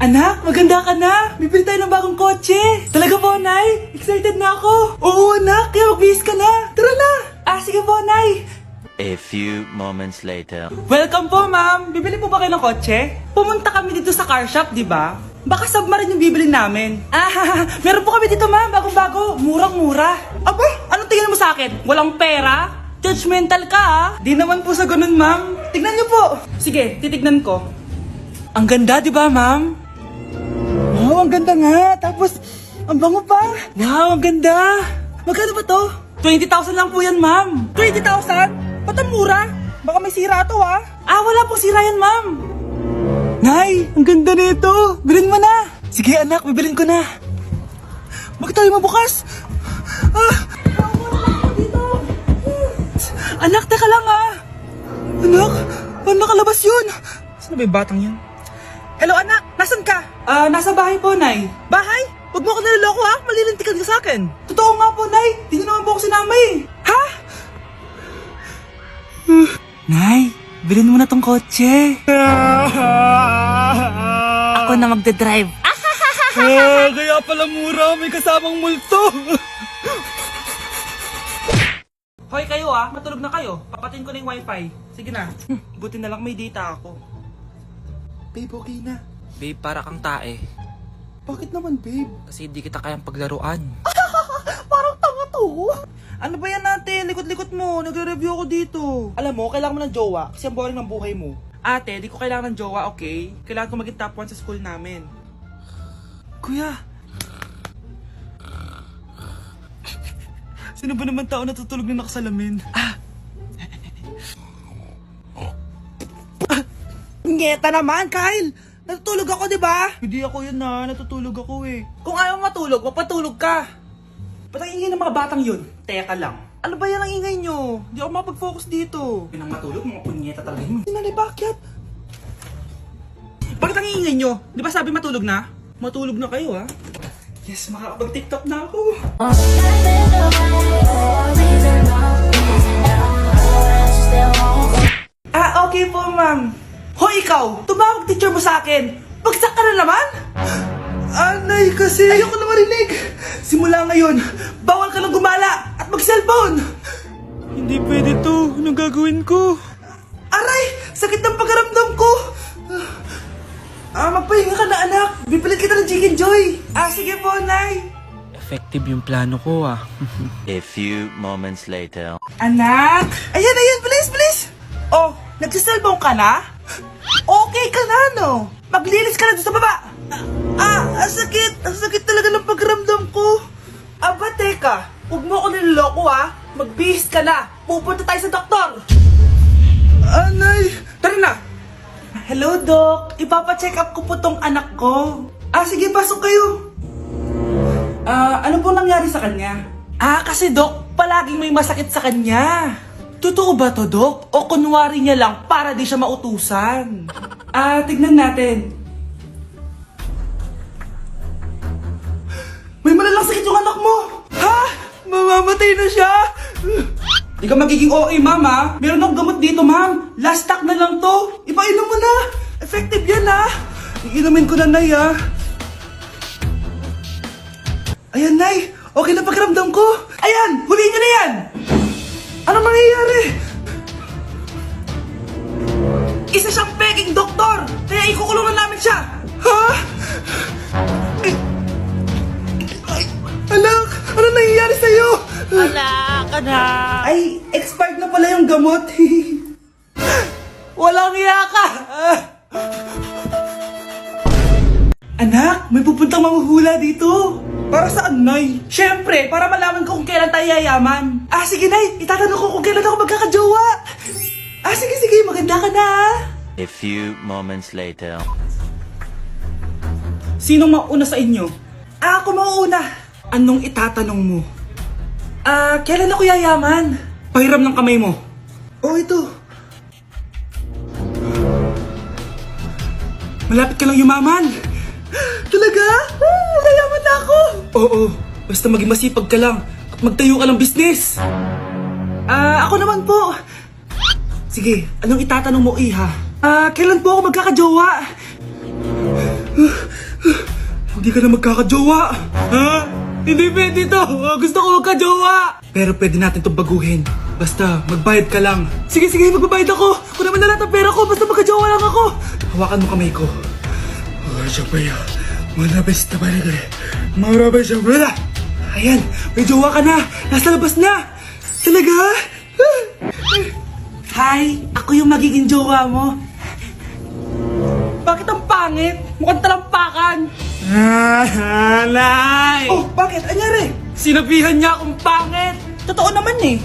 Anak, maganda ka na. Bibili tayo ng bagong kotse. Talaga po, Nay? Excited na ako. Oo, anak. Kaya magbihis ka na. Tara na. Sige po, Nay. A few moments later. Welcome po, ma'am. Bibili po ba kayo ng kotse? Pumunta kami dito sa car shop, di ba? Baka submarine yung bibili namin. Meron po kami dito, ma'am. Bagong-bago. Murang-mura. Aba, anong tingin mo sa akin? Walang pera? Judgmental ka, ah. Di naman po sa ganun, ma'am. Tignan niyo po. Sige, titignan ko. Ang ganda, di ba, ma'am? Wow, ang ganda nga. Tapos, ang bango pa. Wow, ang ganda. Magkano ba to? 20,000 lang po yan, ma'am. 20,000? Ba't ang mura? Baka may sira to, ah. Wala pong sira yan, ma'am. Nay, ang ganda nito. Bilhin mo na. Sige, anak, bibilin ko na. Bakit tayo mabukas? Anak, teka lang, ah. Anak, paano nakalabas yun? Saan ba yung batang yun? Hello, anak. Nasaan ka? Nasa bahay po, Nay. Bahay? Huwag mo ako naloloko, ha? Malilintikan ka sa akin. Totoo nga po, Nay. Di niyo naman po ako sinama, eh. Ha? Nay, bilhin mo na tong kotse. Ako na magdadrive. Kaya pala mura. May kasamang multo. Hoy kayo, matulog na kayo. Papatin ko na yung wifi. Sige na. Buti na lang may data ako. Babe, okay na. Babe, para kang tae. Bakit naman, babe? Kasi hindi kita kayang paglaruan. Parang tanga to. Ano ba yan natin? Likot-likot mo. Nagre-review ako dito. Alam mo, kailangan mo ng jowa kasi ang boring ng buhay mo. Ate, di ko kailangan ng jowa, okay? Kailangan ko maging top 1 sa school namin. Kuya! Sino ba naman tao natutulog na nakasalamin? Ngeta naman, Kyle! Natutulog ako, di ba? Hindi ako yun na, natutulog ako eh. Kung ayaw matulog, mapatulog ka. Ba't ang ingay ng mga batang yun? Teka lang. Ano ba yan ang ingay nyo? Hindi ako makapag-focus dito. Yun ang matulog, mga punyeta talaga yun. Sinanay, bakit? Bakit ang ingay nyo? Di ba sabi matulog na? Matulog na kayo, ha? Yes, makakapag-tiktok na ako. Okay po, ma'am. Hoy, ikaw! Tumawag teacher mo sa akin! Bagsak ka na naman? Anay, kasi ayoko na marinig! Simula ngayon, bawal ka nang gumala at mag-cellphone! Hindi pwede to. Anong gagawin ko? Aray! Sakit ng pagkaramdam ko! Magpahinga ka na, anak. Bipilit kita ng Chicken Joy. Sige po, Nay. Effective yung plano ko, A few moments later. Anak! Ayan, please! Oh, nagsiselfone ka na? Okay ka na, no? Maglinis ka na doon sa baba. Ang sakit. Ang sakit talaga ng pagramdam ko. Aba, teka. Huwag mo ako niloloko, ha? Magbihis ka na. Pupunta tayo sa doktor. Anay. Tara na. Hello, Doc. Ipapacheck up ko po tong anak ko. Sige, pasok kayo. Ano po nangyari sa kanya? Kasi, Doc, palaging may masakit sa kanya. Totoo ba to, Doc? O kunwari niya lang para di siya mautusan? Tignan natin. May malalang sakit yung anak mo! Ha? Mamamatay na siya? Di ka magiging okay, ma'am, ha? Meron akong gamot dito, ma'am. Last stock na lang to. Ipainom mo na. Effective yan, ha? Iinumin ko na, Nay, ha? Ayan, Nay. Okay na pakiramdam ko. Ayan! Huliin niyo na yan! Ano mangyayari? Isa siyang peking doktor! Kaya ikukulong na namin siya! Ha? Ay, anak! Ano nangyayari sa'yo? Anak! Ay, expired na pala yung gamot. Walang hiya ka! Anak, may pupuntang manghuhula dito. Para saan, Nay? Siyempre, para malaman ko kung kailan tayo yayaman. Sige, Nay. Itatanong ko kung kailan ako magkakajowa. Sige. Maganda ka na. A few moments later. Sinong mauna sa inyo? Ako mauna. Anong itatanong mo? Kailan ako yayaman? Pahiram ng kamay mo. Ito. Malapit ka lang yumaman. Talaga? Mayaman na ako. Oo, basta maging masipag ka lang at magtayo ka ng business. Ako naman po. Sige, anong itatanong mo, Iha? Kailan po ako magkakajowa? hindi ka na magkakajowa. Ha? Hindi pwede to. Gusto ko magkajowa. Pero pwede natin itong baguhin. Basta, magbayad ka lang. Sige, magbabayad ako. Kung naman na lahat ang pera ko, basta magkajowa lang ako. Hawakan mo kamay ko. Ayan, may jowa ka na. Nasa labas na. Talaga? Hi, ako yung magiging jowa mo. Bakit ang pangit? Mukhang talampakan. Nay! Oh, bakit? Anyari? Sinabihan niya akong pangit. Totoo naman eh.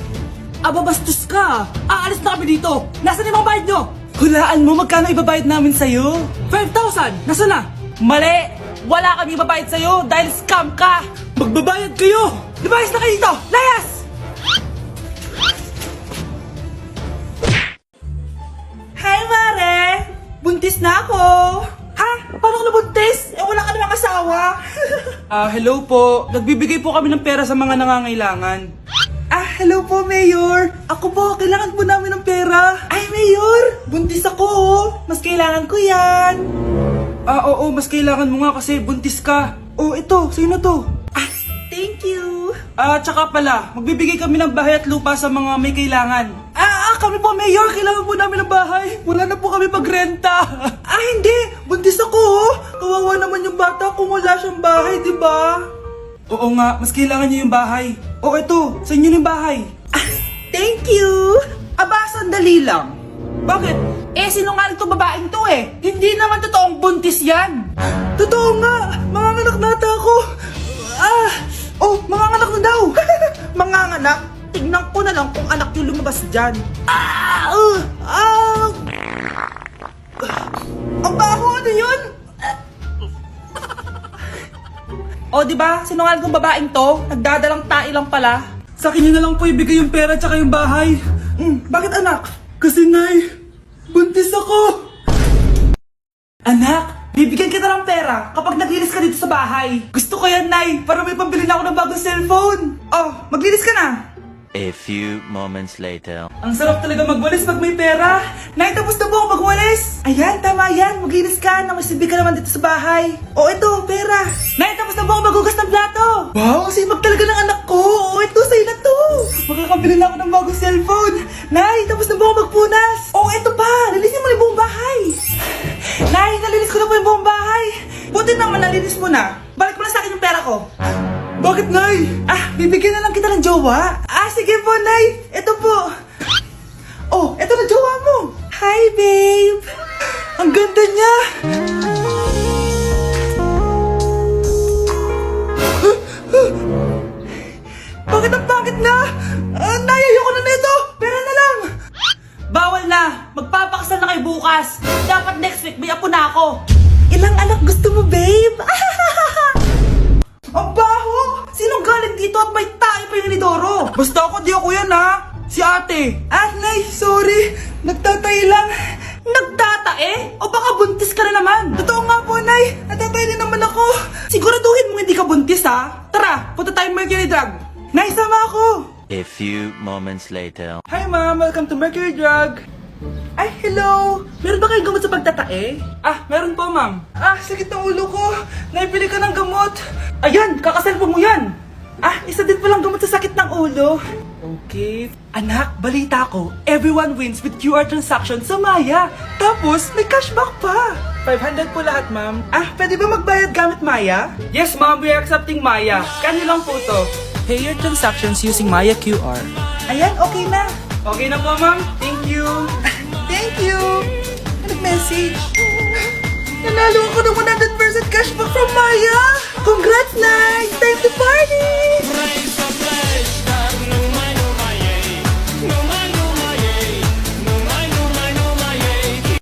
Aba, bastos ka. Aalis na kami dito. Nasaan yung mga bayad nyo? Hulaan mo, magkano ibabayad namin sa'yo? 5,000! Nasaan na? Mali! Wala kami ibabayad sa'yo dahil scam ka! Magbabayad kayo! Lumayas na kayo dito! Layas! Hi, Mare! Buntis na ako! Ha? Paano ka nabuntis? Eh, wala ka namang asawa! Hello po. Nagbibigay po kami ng pera sa mga nangangailangan. Hello po, Mayor. Ako po, kailangan po namin ng pera. Ay, Mayor, buntis ako, oh. Mas kailangan ko yan. Oo, mas kailangan mo nga kasi buntis ka. Oh, ito, sa'yo na to. Thank you. Tsaka pala, magbibigay kami ng bahay at lupa sa mga may kailangan. Kami po, Mayor, kailangan po namin ng bahay. Wala na po kami pagrenta. Hindi, buntis ako, oh. Kawawa naman yung bata kung wala siyang bahay, di ba? Oo nga, mas kailangan niyo yung bahay. O ito, sa inyo yung bahay. Thank you! Aba, sandali lang. Bakit? Sinungaling to babaeng to eh. Hindi naman totoong buntis yan. Totoo nga, manganganak nata ako. Manganganak na daw. Manganganak? Tignan ko na lang kung anak yung lumabas dyan. Ang baho, ano yun? O, di ba? Sinungaling kong babaeng to, nagdadalang tae lang pala. Sa akin na lang po ibigay yung pera tsaka yung bahay. Bakit anak? Kasi Nay, buntis ako. Anak, bibigyan kita ng pera kapag naglinis ka dito sa bahay. Gusto ko yan, Nay, para may pambili na ako ng bagong cellphone. Oh, maglinis ka na. A few moments later. Ang sarap talaga magwalis pag may pera. Nay, tapos na po ako magwalis. Ayan, tama yan. Maglinis ka. Namasibi ka naman dito sa bahay. O, ito, pera. Nay, tapos na po ako maghugas ng plato. Wow, ang sipag talaga ng anak ko. O, ito, sa'yo na to. Makakabili na ako ng bagong cellphone. Nay, tapos na po ako magpunas. O, ito pa. Linisin mo na yung buong bahay. Nay, nalinis ko na po yung buong bahay. Buti naman, nalinis mo na. Balik mo na sa akin yung pera ko. Bakit, Nay? Bibigyan na lang kita ng jowa. Sige po, Nay. Ito po. Oh, ito na jowa mo. Hi, babe. Ang ganda niya. Bakit ang pangit na? Nay, ayoko na nito. Pera na lang. Bawal na. Magpapakasal na kayo bukas. Dapat next week may apo na ako. Ilang anak gusto mo, babe? Ang baho! Sinong galing dito at may tayo pa yung inidoro? Basta ako, di ako yan ha! Si ate! Nay, sorry! Nagtatay lang! Nagtatae? O baka buntis ka na naman? Totoo nga po, Nay! Natatay din naman ako! Siguraduhin mo hindi ka buntis ha! Tara, punta tayong Mercury Drug! Nay, sama ako! A few moments later. Hi ma'am! Welcome to Mercury Drug! Ay, hello! Meron ba kayong gamot sa pagtatae? Meron po, ma'am. Sakit ng ulo ko. Naibili ka ng gamot. Ayan, kakaselfon mo yan. Isa din palang gamot sa sakit ng ulo. Okay. Anak, balita ko, everyone wins with QR transaction sa Maya. Tapos, may cashback pa. 500 po lahat, ma'am. Pwede ba magbayad gamit Maya? Yes, ma'am. We are accepting Maya. Kano lang po to? Pay your transactions using Maya QR. Ayan, okay na. Okay na po, ma'am. Thank you. Thank you. Nag-message. Nanalo ako ng 100% cashback from Maya. Congrats, Nay! Time to party!